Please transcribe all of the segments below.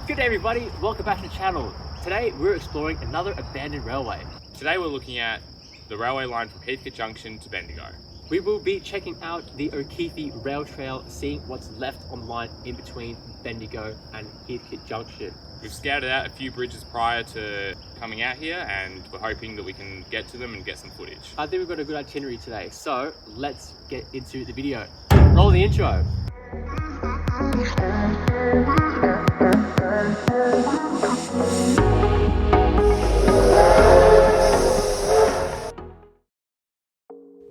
Good day everybody, welcome back to the channel. Today we're exploring another abandoned railway. Today we're looking at the railway line from Heathcote Junction to Bendigo. We will be checking out the Okeffe rail trail, seeing what's left on the line in between Bendigo and Heathcote Junction. We've scouted out a few bridges prior to coming out here and we're hoping that we can get to them and get some footage. I think we've got a good itinerary today, so let's get into the video. Roll the intro.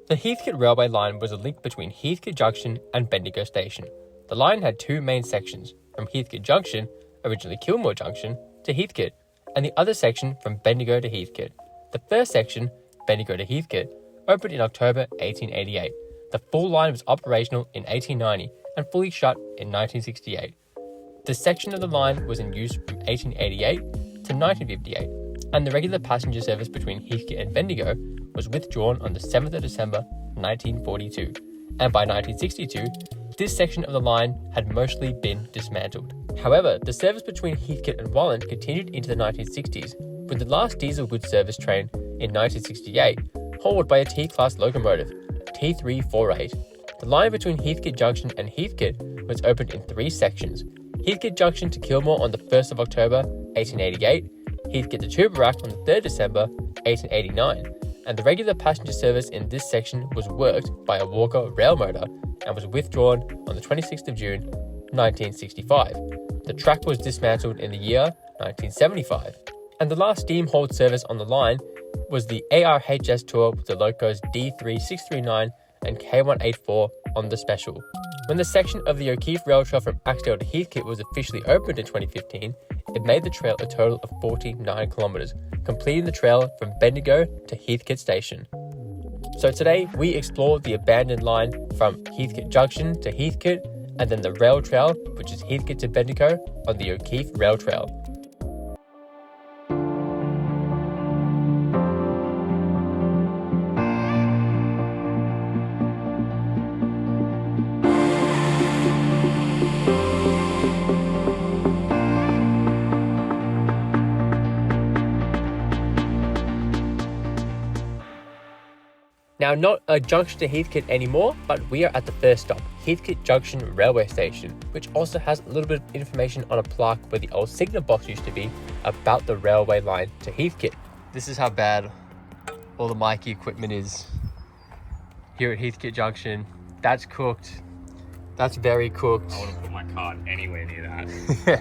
The Heathcote railway line was a link between Heathcote Junction and Bendigo Station. The line had two main sections, from Heathcote Junction, originally Kilmore Junction, to Heathcote, and the other section from Bendigo to Heathcote. The first section, Bendigo to Heathcote, opened in October 1888. The full line was operational in 1890 and fully shut in 1968. The section of the line was in use from 1888 to 1958, and the regular passenger service between Heathcote and Bendigo was withdrawn on the 7th of December 1942, and by 1962, this section of the line had mostly been dismantled. However, the service between Heathcote and Bylands continued into the 1960s, with the last diesel goods service train in 1968 hauled by a T-class locomotive, T348. The line between Heathcote Junction and Heathcote was opened in three sections: Heathcote Junction to Kilmore on the 1st of October 1888, Heathcote to Tooborac on the 3rd December 1889, and the regular passenger service in this section was worked by a Walker rail motor and was withdrawn on the 26th of June 1965. The track was dismantled in the year 1975, and the last steam-hauled service on the line was the ARHS tour with the locos D3639 and K184 on the special. When the section of the Okeffe rail trail from Axedale to Heathcote was officially opened in 2015, it made the trail a total of 49 kilometres, completing the trail from Bendigo to Heathcote Station. So today we explored the abandoned line from Heathcote Junction to Heathcote, and then the rail trail, which is Heathcote to Bendigo on the Okeffe rail trail. Now, not a junction to Heathcote anymore, but we are at the first stop, Heathcote Junction Railway Station, which also has a little bit of information on a plaque where the old signal box used to be about the railway line to Heathcote. This is how bad all the Mikey equipment is here at Heathcote Junction. That's cooked. That's very cooked. I wouldn't put my cart anywhere near The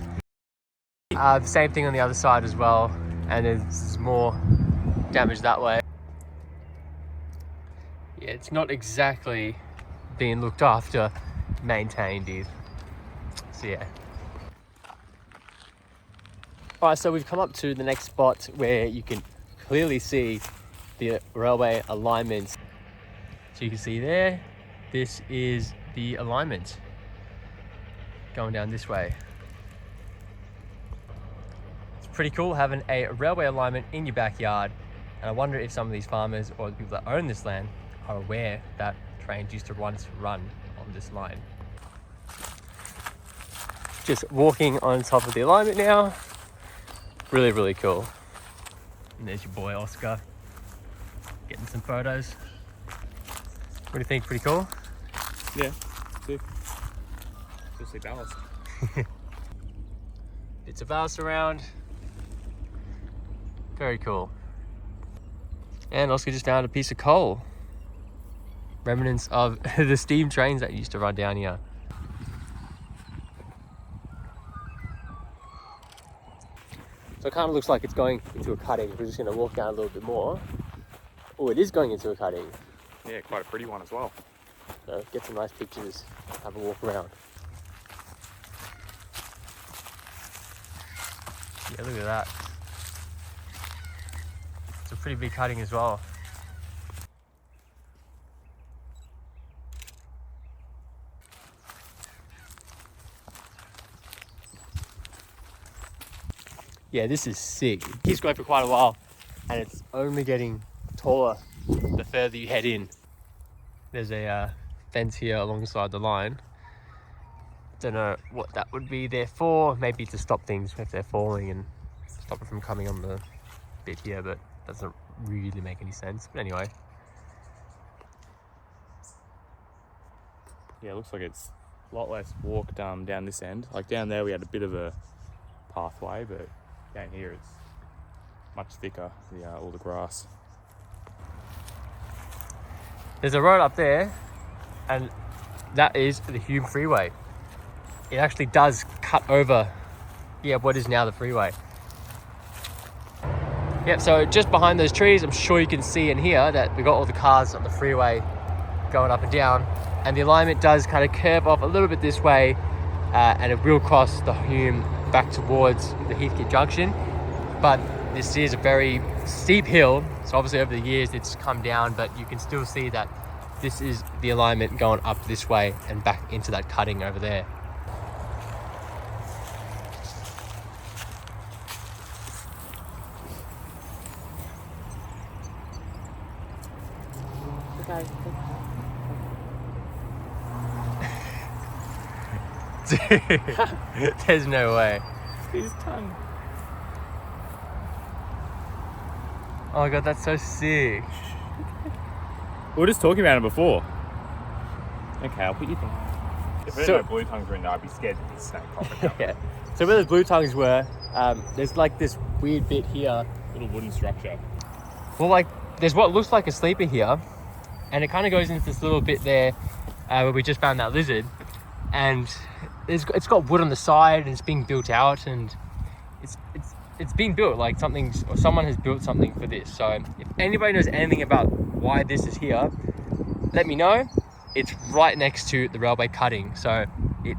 that. same thing on the other side as well, and there's more damage that way. Yeah, it's not exactly being looked after, maintained either. So yeah. Alright, so we've come up to the next spot where you can clearly see the railway alignments. So you can see there, this is the alignment going down this way. It's pretty cool having a railway alignment in your backyard, and I wonder if some of these farmers or the people that own this land are aware that trains used to once run on this line. Just walking on top of the alignment now. Really, really cool. And there's your boy Oscar getting some photos. What do you think? Pretty cool? Yeah, sick. Just like ballast. Bits of ballast around. Very cool. And Oscar just found a piece of coal. Remnants of the steam trains that used to run down here. So it kind of looks like it's going into a cutting. We're just going to walk down a little bit more. Oh, it is going into a cutting. Yeah, quite a pretty one as well. So get some nice pictures, have a walk around. Yeah, look at that. It's a pretty big cutting as well. Yeah, this is sick. It keeps going for quite a while, and it's only getting taller the further you head in. There's a fence here alongside the line Don't know what that would be there for. Maybe to stop things if they're falling and stop it from coming on the bit here, but doesn't really make any sense. But anyway. Yeah, it looks like it's a lot less walk down this end. Like down there we had a bit of a pathway, but down here it's much thicker, all the grass. There's a road up there, and that is the Hume Freeway. It actually does cut over, what is now the freeway. Yep, so just behind those trees, I'm sure you can see and hear that we've got all the cars on the freeway going up and down, and the alignment does kind of curve off a little bit this way, and it will cross the Hume back towards the Heathcote Junction. But this is a very steep hill, so obviously over the years it's come down, but you can still see that this is the alignment going up this way and back into that cutting over there. Dude, there's no way. His tongue. Oh my god, that's so sick. We were just talking about it before. Okay, I'll put you down. If there were no blue tongues were in there, I'd be scared that this snake popping up. Yeah. So where the blue tongues were, there's like this weird bit here. Little wooden structure. Well, like, there's what looks like a sleeper here, and it kind of goes into this little bit there where we just found that lizard, and it's got wood on the side, and it's being built out, and it's being built like someone has built something for this. So if anybody knows anything about why this is here, let me know. It's right next to the railway cutting, so it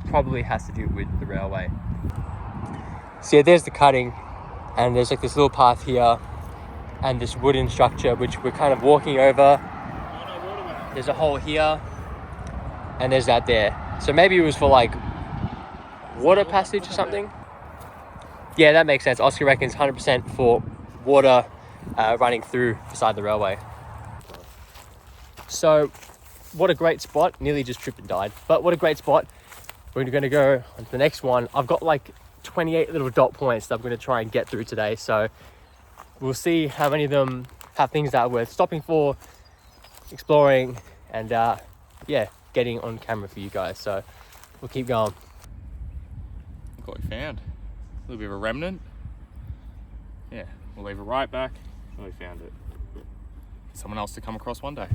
probably has to do with the railway. So yeah, there's the cutting, and there's like this little path here and this wooden structure which we're kind of walking over. There's a hole here, and there's that there. So maybe it was for like water passage or something. Yeah, that makes sense. Oscar reckons 100% for water running through beside the railway. So what a great spot. Nearly just tripped and died, but what a great spot. We're going to go on to the next one. I've got like 28 little dot points that I'm going to try and get through today, so we'll see how many of them have things that are worth stopping for, exploring, and getting on camera for you guys. So we'll keep going. Look what we found. A little bit of a remnant. Yeah, we'll leave it right back where we found it. Someone else to come across one day.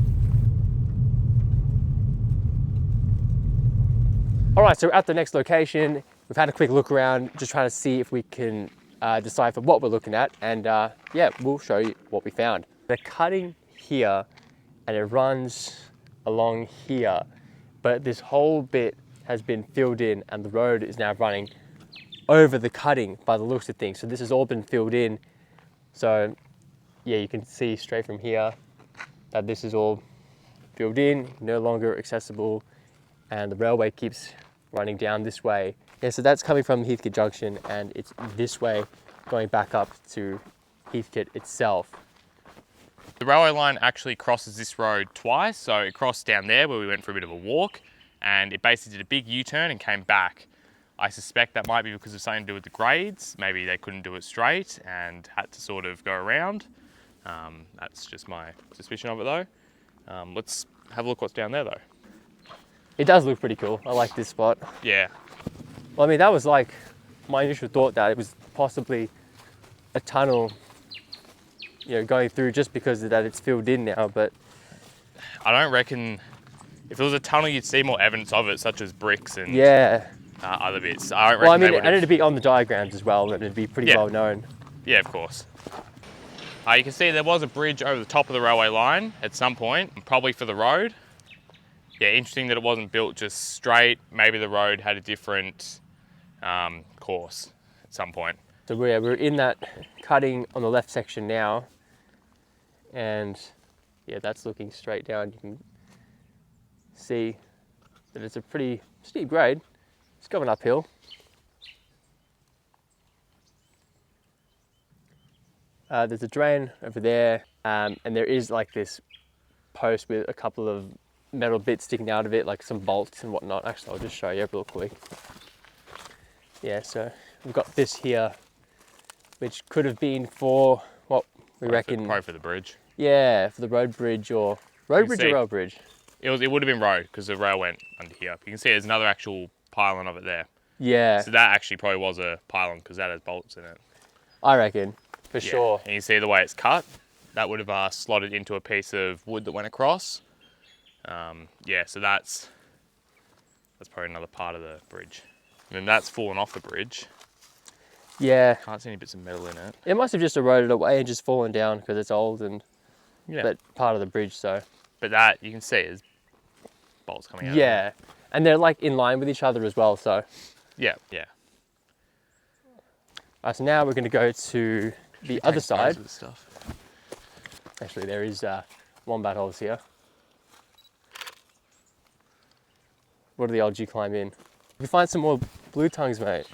All right, so we're at the next location. We've had a quick look around, just trying to see if we can decipher what we're looking at, and we'll show you what we found. They're cutting here, and it runs along here, but this whole bit has been filled in, and the road is now running over the cutting by the looks of things. So this has all been filled in. So yeah, you can see straight from here that this is all filled in, no longer accessible, and the railway keeps running down this way. Yeah, so that's coming from Heathcote Junction, and it's this way going back up to Heathcote itself. The railway line actually crosses this road twice. So it crossed down there where we went for a bit of a walk, and it basically did a big U-turn and came back. I suspect that might be because of something to do with the grades. Maybe they couldn't do it straight and had to sort of go around. That's just my suspicion of it though. Let's have a look what's down there though. It does look pretty cool. I like this spot. Yeah. Well, I mean, that was like my initial thought, that it was possibly a tunnel, going through, just because of that it's filled in now, but I don't reckon, if it was a tunnel you'd see more evidence of it, such as bricks and other bits. I don't reckon. Well, I mean, and it'd be on the diagrams as well, and it'd be pretty well known. Yeah, of course. You can see there was a bridge over the top of the railway line at some point, probably for the road. Yeah, interesting that it wasn't built just straight. Maybe the road had a different course at some point. So we're in that cutting on the left section now, and yeah, that's looking straight down. You can see that it's a pretty steep grade. It's going uphill. There's a drain over there, and there is like this post with a couple of metal bits sticking out of it, like some bolts and whatnot. Actually, I'll just show you real quick. Yeah, so we've got this here, which could have been for what we reckon. Probably for the bridge. Yeah, for the road bridge or rail bridge. It would have been road because the rail went under here. You can see there's another actual pylon of it there. Yeah. So that actually probably was a pylon because that has bolts in it. I reckon, for sure. And you see the way it's cut, that would have slotted into a piece of wood that went across. Yeah, so that's probably another part of the bridge. And then that's fallen off the bridge. Yeah. Can't see any bits of metal in it. It must have just eroded away and just fallen down because it's old and but part of the bridge, so. But that, you can see, is bolts coming out. Yeah, and they're like in line with each other as well, so. Yeah. So now we're going to go to the other side. Stuff. Actually, there is wombat holes here. What are the odds you climb in? If you find some more blue tongues, mate.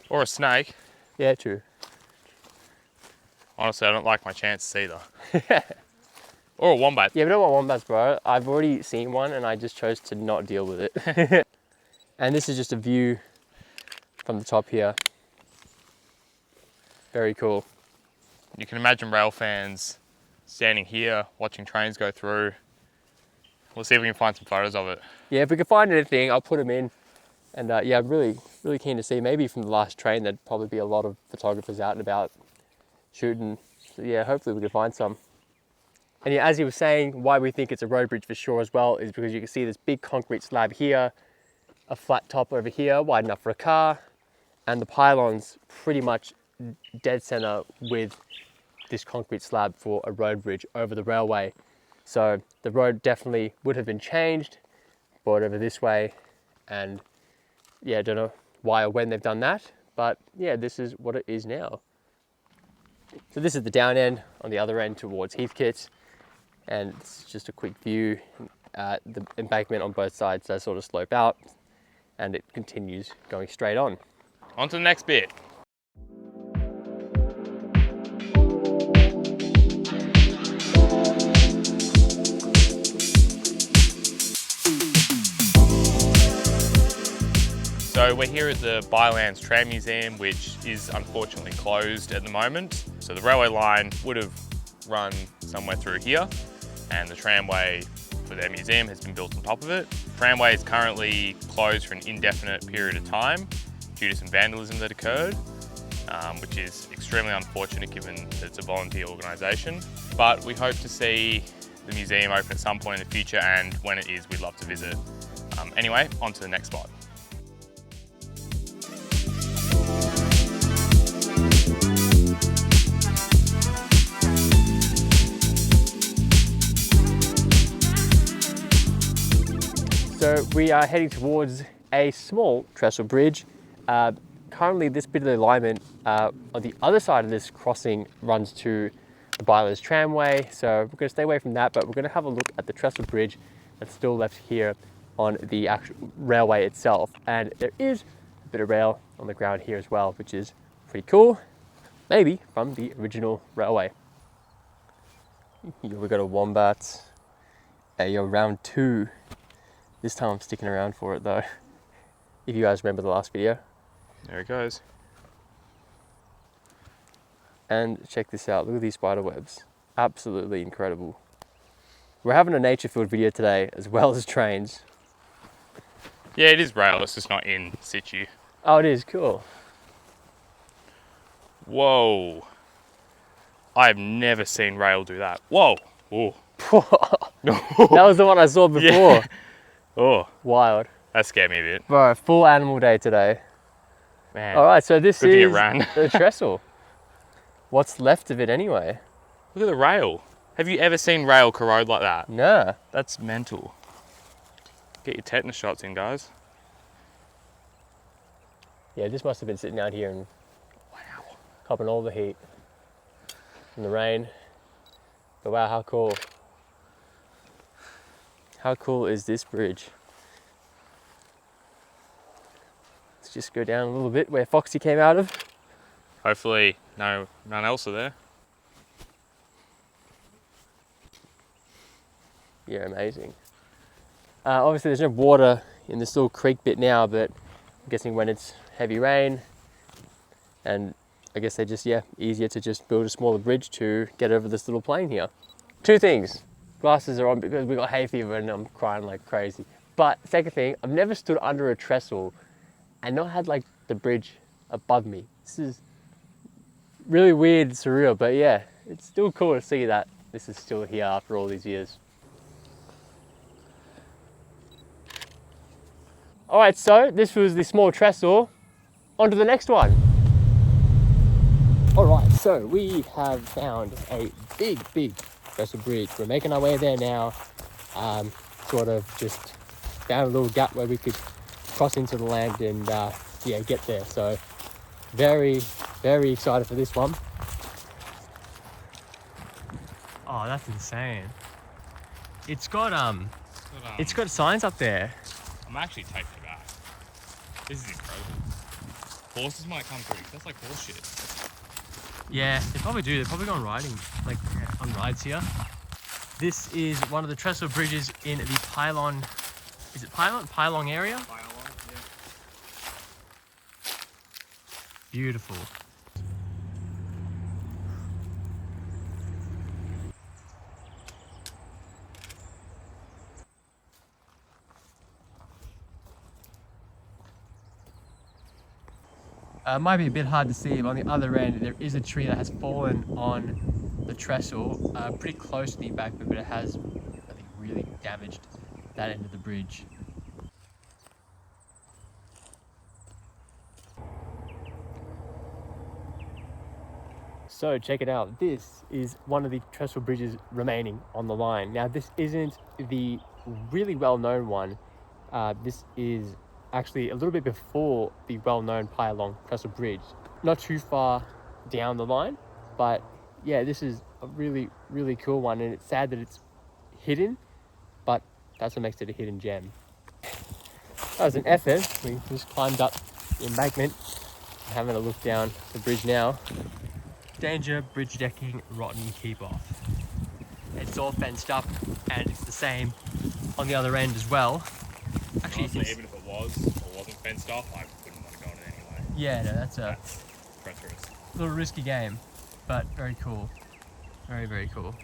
Or a snake. Yeah, true. Honestly, I don't like my chances either. Or a wombat. Yeah, we don't want wombats, bro. I've already seen one and I just chose to not deal with it. And this is just a view from the top here. Very cool. You can imagine rail fans standing here, watching trains go through. We'll see if we can find some photos of it. Yeah, if we can find anything, I'll put them in. And yeah, I'm really keen to see. Maybe from the last train, there'd probably be a lot of photographers out and about shooting. So yeah, hopefully we can find some. And yeah, as you were saying, why we think it's a road bridge for sure as well is because you can see this big concrete slab here, a flat top over here, wide enough for a car, and the pylons pretty much dead center with this concrete slab for a road bridge over the railway. So the road definitely would have been changed, brought over this way, and yeah, I don't know why or when they've done that, but yeah, this is what it is now. So this is the down end, on the other end towards Heathcote, and it's just a quick view. The embankment on both sides does sort of slope out, and it continues going straight on. On to the next bit. So we're here at the Bylands Tram Museum, which is unfortunately closed at the moment. So the railway line would have run somewhere through here, and the tramway for their museum has been built on top of it. Tramway is currently closed for an indefinite period of time due to some vandalism that occurred, which is extremely unfortunate given that it's a volunteer organisation. But we hope to see the museum open at some point in the future, and when it is, we'd love to visit. Anyway, on to the next spot. So we are heading towards a small trestle bridge. Currently this bit of the alignment on the other side of this crossing runs to the Bylands Tramway. So we're going to stay away from that, but we're going to have a look at the trestle bridge that's still left here on the actual railway itself. And there is a bit of rail on the ground here as well, which is pretty cool. Maybe from the original railway. Here we got a wombat. Round 2. This time I'm sticking around for it though. If you guys remember the last video. There it goes. And check this out, look at these spider webs. Absolutely incredible. We're having a nature field video today as well as trains. Yeah, it is rail, it's just not in situ. Oh, it is, cool. Whoa. I've never seen rail do that. Whoa. Oh. That was the one I saw before. Yeah. Oh. Wild. That scared me a bit. Bro, full animal day today. Man. All right, so this Good to is get ran. the trestle. What's left of it anyway? Look at the rail. Have you ever seen rail corrode like that? Nah. That's mental. Get your tetanus shots in, guys. Yeah, this must have been sitting out here and copping all the heat from the rain. But wow, how cool. How cool is this bridge? Let's just go down a little bit where Foxy came out of. Hopefully none else are there. Yeah, amazing. Obviously there's no water in this little creek bit now, but I'm guessing when it's heavy rain, and I guess they're just, yeah, easier to just build a smaller bridge to get over this little plain here. Two things. Glasses are on because we got hay fever and I'm crying like crazy. But second thing, I've never stood under a trestle and not had like the bridge above me. This is really weird and surreal, but yeah, it's still cool to see that this is still here after all these years. All right, so this was the small trestle. On to the next one. All right, so we have found a big trestle bridge. We're making our way there now. Sort of just found a little gap where we could cross into the land and yeah, get there. So very excited for this one. Oh, that's insane. It's got signs up there. I'm actually taken aback. This is incredible. Horses might come through. That's like horse shit. Yeah, they probably do. They're probably gone riding, like on rides here. This is one of the trestle bridges in the Pyalong. Is it Pyalong area? Bylands, yeah. Beautiful. Might be a bit hard to see, but on the other end there is a tree that has fallen on the trestle, pretty close to the embankment, but it has, I think, really damaged that end of the bridge. So check it out, this is one of the trestle bridges remaining on the line. Now this isn't the really well-known one, this is actually a little bit before the well-known Pyalong Trestle Bridge. Not too far down the line, but yeah, this is a really cool one, and it's sad that it's hidden, but that's what makes it a hidden gem. That was an effort. We just climbed up the embankment, having a look down the bridge now. Danger, bridge decking, rotten, keep off. It's all fenced up, and it's the same on the other end as well. Actually, honestly, even if it was or wasn't fenced off, I wouldn't want to go on it anyway. Yeah, no, that's a treacherous. Little risky game, but very cool. Very cool.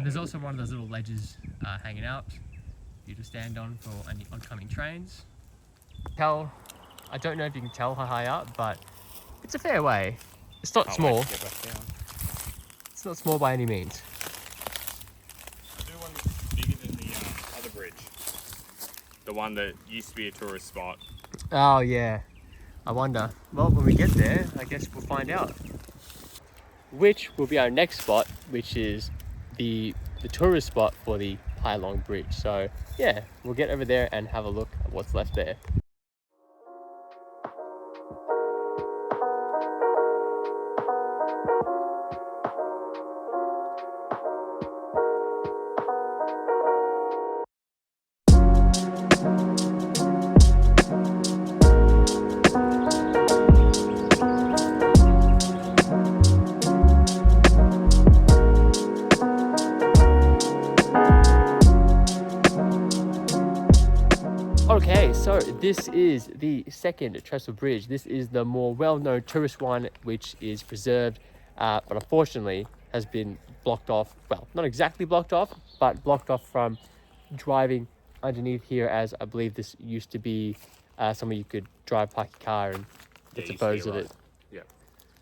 There's also one of those little ledges hanging out for you to stand on for any oncoming trains. I don't know if you can tell how high up, but it's a fair way. It's not small. It's not small by any means. I do one that's bigger than the other bridge. The one that used to be a tourist spot. Oh yeah, I wonder. Well, when we get there, I guess we'll find out. Which will be our next spot, which is the tourist spot for the Pyalong Bridge. So yeah, we'll get over there and have a look at what's left there. Okay, so this is the second Trestle Bridge. This is the more well-known tourist one, which is preserved, but unfortunately has been blocked off. Well, not exactly blocked off, but blocked off from driving underneath here, as I believe this used to be somewhere you could drive, park your car and dispose of it. Yeah.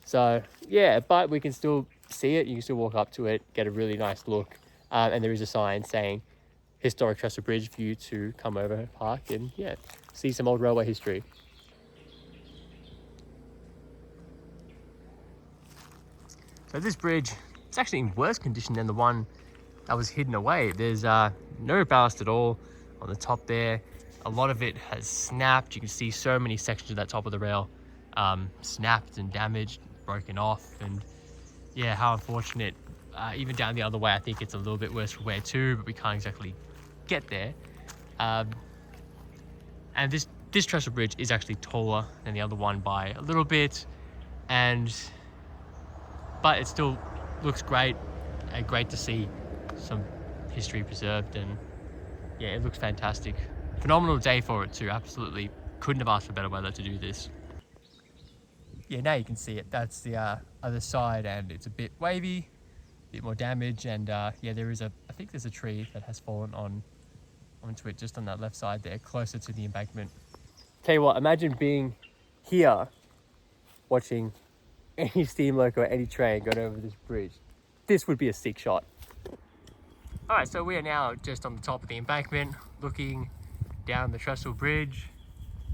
So yeah, but we can still see it. You can still walk up to it, get a really nice look, and there is a sign saying historic Trestle Bridge for you to come over, park, and yeah, see some old railway history. So this bridge, it's actually in worse condition than the one that was hidden away. There's no ballast at all on the top there. A lot of it has snapped. You can see so many sections of that top of the rail snapped and damaged, broken off, and yeah, how unfortunate. Even down the other way, I think it's a little bit worse for wear too, but we can't exactly get there. And this trestle bridge is actually taller than the other one by a little bit, and but it still looks great, and great to see some history preserved, and yeah, it looks fantastic. Phenomenal day for it too. Absolutely couldn't have asked for better weather to do this. Yeah, now you can see it. That's the other side, and it's a bit wavy, a bit more damage, and yeah, there is I think there's a tree that has fallen onto it just on that left side there, closer to the embankment. Tell you what, imagine being here watching any steam loco or any train going over this bridge. This would be a sick shot. All right, so we are now just on the top of the embankment, looking down the Trestle Bridge.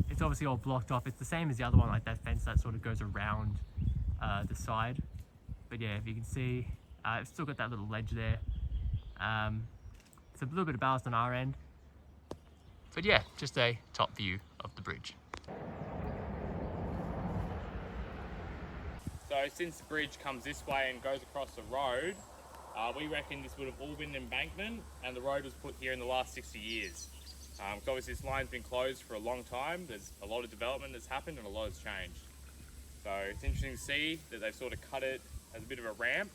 It's obviously all blocked off. It's the same as the other one, like that fence that sort of goes around the side. But yeah, if you can see, it's still got that little ledge there. It's a little bit of ballast on our end. But yeah, just a top view of the bridge. So since the bridge comes this way and goes across the road, we reckon this would have all been an embankment, and the road was put here in the last 60 years. So obviously this line's been closed for a long time. There's a lot of development that's happened and a lot has changed. So it's interesting to see that they've sort of cut it as a bit of a ramp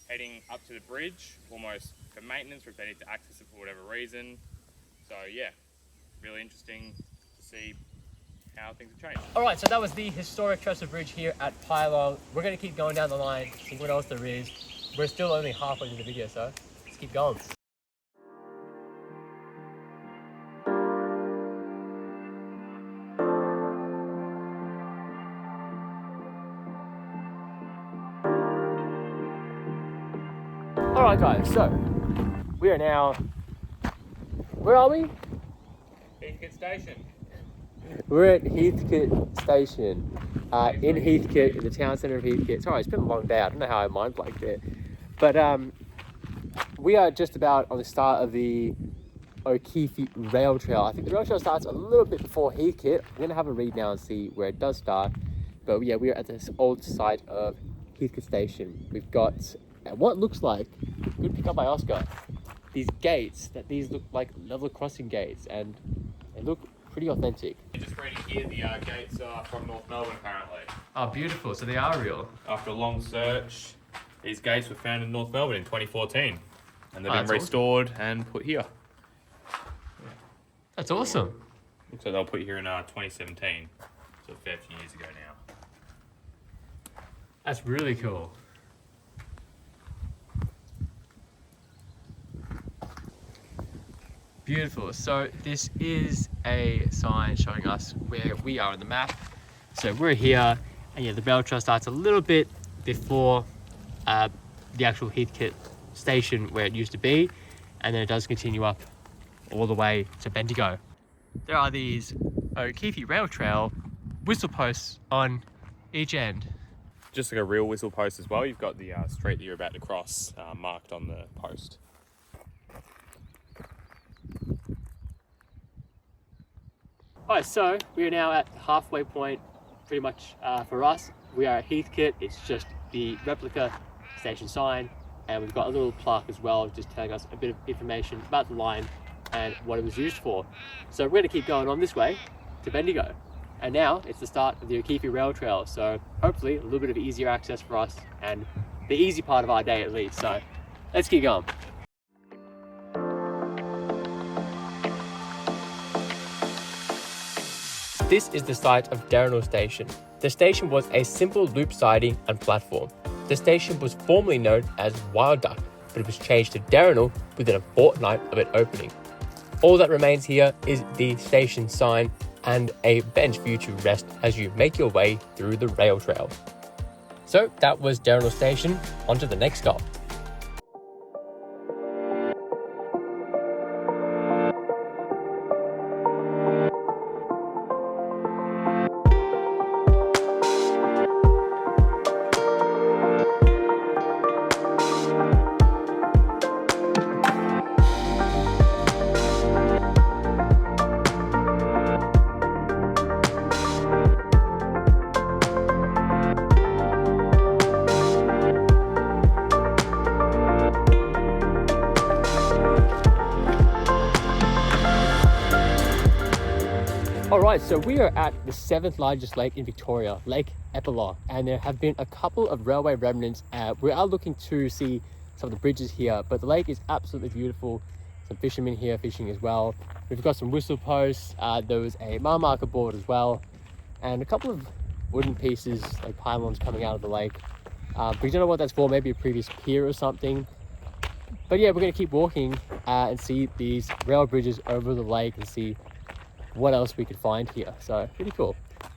heading up to the bridge, almost for maintenance or if they need to access it for whatever reason. So yeah, really interesting to see how things have changed. All right, so that was the historic Trestle Bridge here at Pyalong. We're gonna keep going down the line, see what else there is. We're still only halfway through the video, so let's keep going. All right, guys, so we are now, where are we? Heathcote Station. We're at Heathcote Station, in Heathcote, in the town centre of Heathcote. Sorry, it's been a long day. I don't know how I mind blanked there. But we are just about on the start of the Okeffe rail trail. I think the rail trail starts a little bit before Heathcote. I'm going to have a read now and see where it does start. But yeah, we are at this old site of Heathcote Station. We've got what looks like, good pick up by Oscar, these gates, these look like level crossing gates, and they look pretty authentic. Just reading here, the gates are from North Melbourne apparently. Oh, beautiful. So they are real. After a long search, these gates were found in North Melbourne in 2014 and they've been that's restored and put here. That's awesome. Looks like they were put here in 2017, so a fair few years ago now. That's really cool. Beautiful. So this is a sign showing us where we are on the map. So we're here, and yeah, the rail trail starts a little bit before the actual Heathcote station where it used to be, and then it does continue up all the way to Bendigo. There are these Okeffe rail trail whistle posts on each end. Just like a real whistle post as well, you've got the street that you're about to cross marked on the post. Alright, so we are now at the halfway point, pretty much for us. We are at Heathcote. It's just the replica station sign, and we've got a little plaque as well, just telling us a bit of information about the line and what it was used for. So we're going to keep going on this way to Bendigo. And now it's the start of the Okeffe Rail Trail, so hopefully a little bit of easier access for us and the easy part of our day at least. So let's keep going. This is the site of Derrinal Station. The station was a simple loop siding and platform. The station was formerly known as Wild Duck, but it was changed to Derrinal within a fortnight of it opening. All that remains here is the station sign and a bench for you to rest as you make your way through the rail trail. So that was Derrinal Station. On to the next stop. Alright, so we are at the 7th largest lake in Victoria, Lake Eppalock, and there have been a couple of railway remnants. We are looking to see some of the bridges here, but the lake is absolutely beautiful. Some fishermen here fishing as well. We've got some whistle posts, there was a mile marker board as well, and a couple of wooden pieces like pylons coming out of the lake. We don't know what that's for, maybe a previous pier or something. But yeah, we're going to keep walking and see these rail bridges over the lake and see what else we could find here. So pretty cool.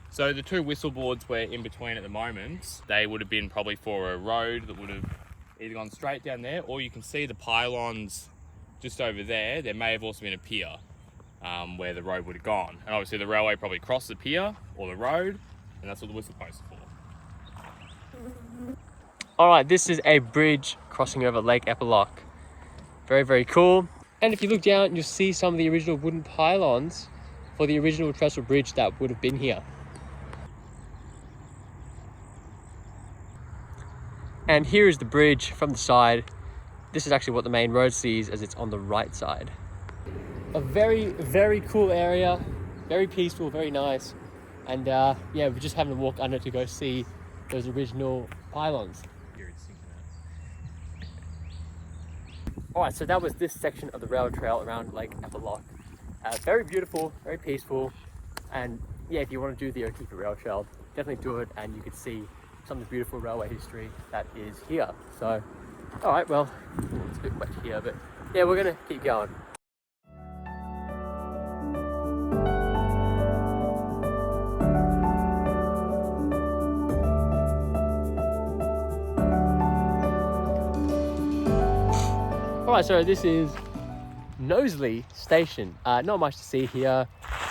So the two whistle boards we're in between at the moment, they would have been probably for a road that would have either gone straight down there, or you can see the pylons just over there. There may have also been a pier where the road would have gone. And obviously the railway probably crossed the pier or the road, and that's what the whistle posts are for. Alright, this is a bridge crossing over Lake Eppalock. Very, very cool. And if you look down, you'll see some of the original wooden pylons for the original Trestle bridge that would have been here. And here is the bridge from the side. This is actually what the main road sees, as it's on the right side. A very, very cool area, very peaceful, very nice. And yeah, we're just having to walk under to go see those original pylons. Alright, so that was this section of the rail trail around Lake Eppalock. Very beautiful, very peaceful, and yeah, if you want to do the Okeffe rail trail, definitely do it, and you can see some of the beautiful railway history that is here. So, alright, well, it's a bit wet here, but yeah, we're going to keep going. Alright, so this is Knowsley station. Not much to see here,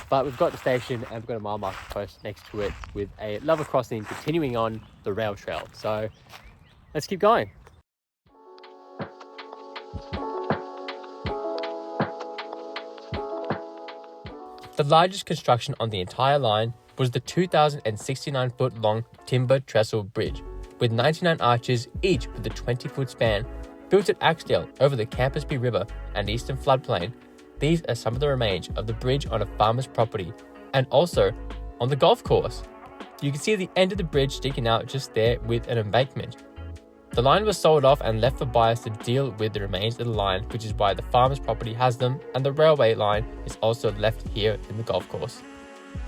but we've got the station and we've got a mile marker post next to it with a level crossing continuing on the rail trail. So let's keep going. The largest construction on the entire line was the 2,069-foot long timber trestle bridge with 99 arches, each with a 20-foot span. Built at Axedale over the Campaspe River and eastern floodplain, these are some of the remains of the bridge on a farmer's property and also on the golf course. You can see the end of the bridge sticking out just there with an embankment. The line was sold off and left for buyers to deal with the remains of the line, which is why the farmer's property has them, and the railway line is also left here in the golf course.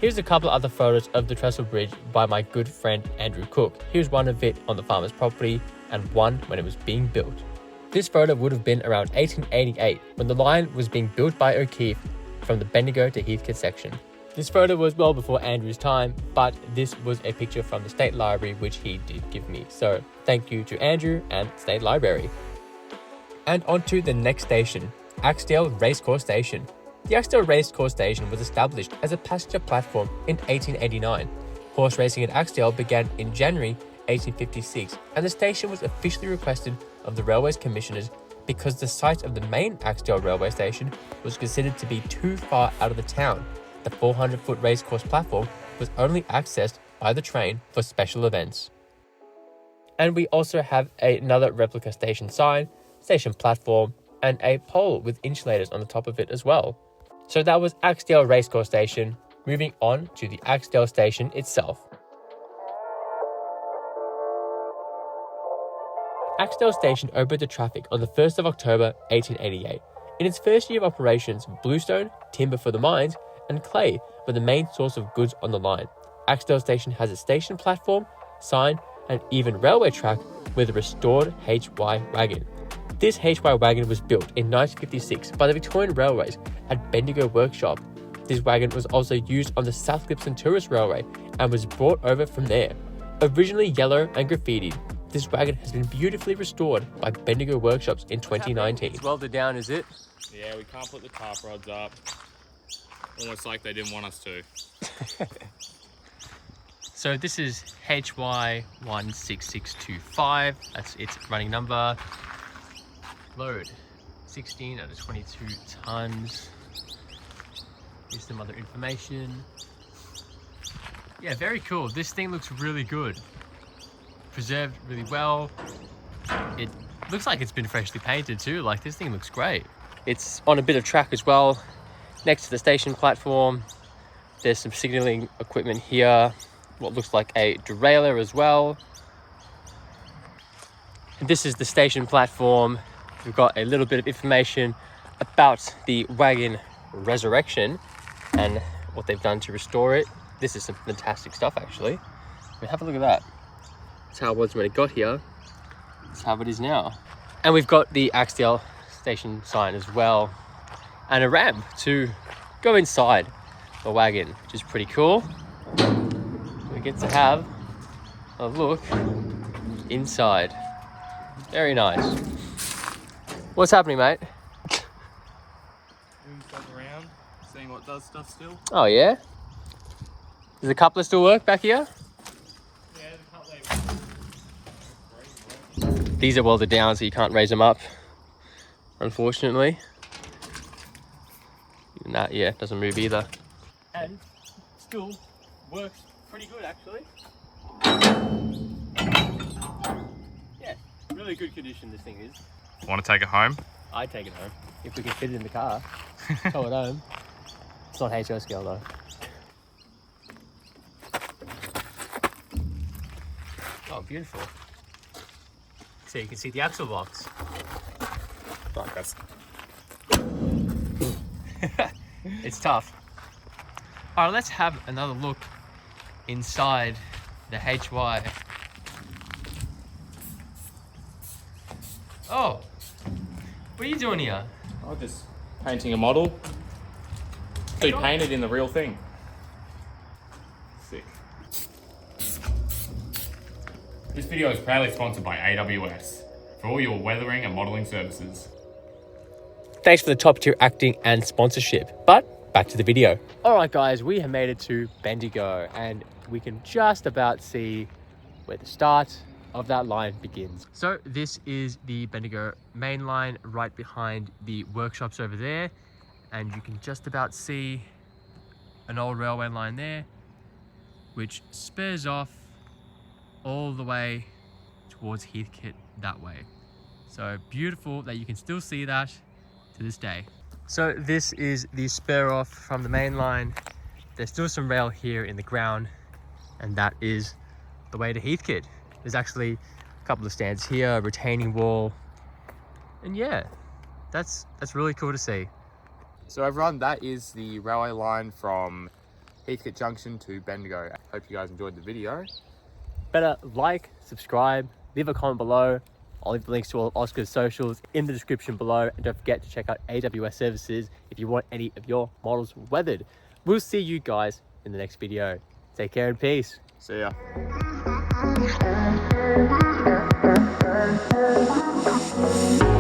Here's a couple other photos of the Trestle Bridge by my good friend Andrew Cook. Here's one of it on the farmer's property and one when it was being built. This photo would have been around 1888 when the line was being built by Okeffe from the Bendigo to Heathcote section. This photo was well before Andrew's time, but this was a picture from the State Library which he did give me. So thank you to Andrew and State Library. And on to the next station, Axedale Racecourse Station. The Axedale Racecourse Station was established as a passenger platform in 1889. Horse racing at Axedale began in January 1856, and the station was officially requested of the Railways Commissioners because the site of the main Axedale railway station was considered to be too far out of the town. The 400-foot racecourse platform was only accessed by the train for special events. And we also have another replica station sign, station platform, and a pole with insulators on the top of it as well. So that was Axedale Racecourse Station. Moving on to the Axedale Station itself. Axedale Station opened to traffic on the 1st of October 1888. In its first year of operations, bluestone, timber for the mines, and clay were the main source of goods on the line. Axedale Station has a station platform, sign, and even railway track with a restored HY wagon. This HY wagon was built in 1956 by the Victorian Railways at Bendigo Workshop. This wagon was also used on the South Gippsland Tourist Railway and was brought over from there. Originally yellow and graffitied, this wagon has been beautifully restored by Bendigo Workshops in 2019. It's welded down, is it? Yeah, we can't put the tarp rods up. Almost like they didn't want us to. So this is HY16625. That's its running number. Load 16 out of 22 tons. Here's some other information. Yeah, very cool. This thing looks really good. Preserved really well. It looks like it's been freshly painted too. Like, this thing looks great. It's on a bit of track as well, next to the station platform. There's some signalling equipment here, what looks like a derailleur as well. And this is the station platform. We've got a little bit of information about the wagon resurrection and what they've done to restore it. This is some fantastic stuff, actually. I mean, have a look at that. That's how it was when it got here. That's how it is now. And we've got the Axedale station sign as well, and a ramp to go inside the wagon, which is pretty cool. We get to have a look inside. Very nice. What's happening, mate? Moving stuff around, seeing what does stuff still. Oh yeah? Does the coupler still work back here? Yeah, the coupler. These are welded down, so you can't raise them up, unfortunately. Even that, yeah, doesn't move either. And still works pretty good, actually. Yeah, really good condition this thing is. Want to take it home? I'd take it home if we can fit it in the car. Tow it home. It's not HO scale though. Oh, beautiful. So you can see the axle box. Fuck, that's... It's tough. All right, let's have another look inside the HY. Oh, what are you doing here? I'm just painting a model. To be painted in the real thing. Sick. This video is proudly sponsored by AWS for all your weathering and modelling services. Thanks for the top tier acting and sponsorship, but back to the video. All right, guys, we have made it to Bendigo and we can just about see where the start of that line begins. So this is the Bendigo main line right behind the workshops over there, and you can just about see an old railway line there which spurs off all the way towards Heathcote that way. So beautiful that you can still see that to this day. So this is the spur off from the main line. There's still some rail here in the ground, and that is the way to Heathcote. There's actually a couple of stands here, a retaining wall, and yeah, that's really cool to see. So everyone, that is the railway line from Heathcote Junction to Bendigo. Hope you guys enjoyed the video. Better like, subscribe, leave a comment below. I'll leave the links to all of Oscar's socials in the description below, and don't forget to check out AWS services if you want any of your models weathered. We'll see you guys in the next video. Take care and peace. See ya. Thank you.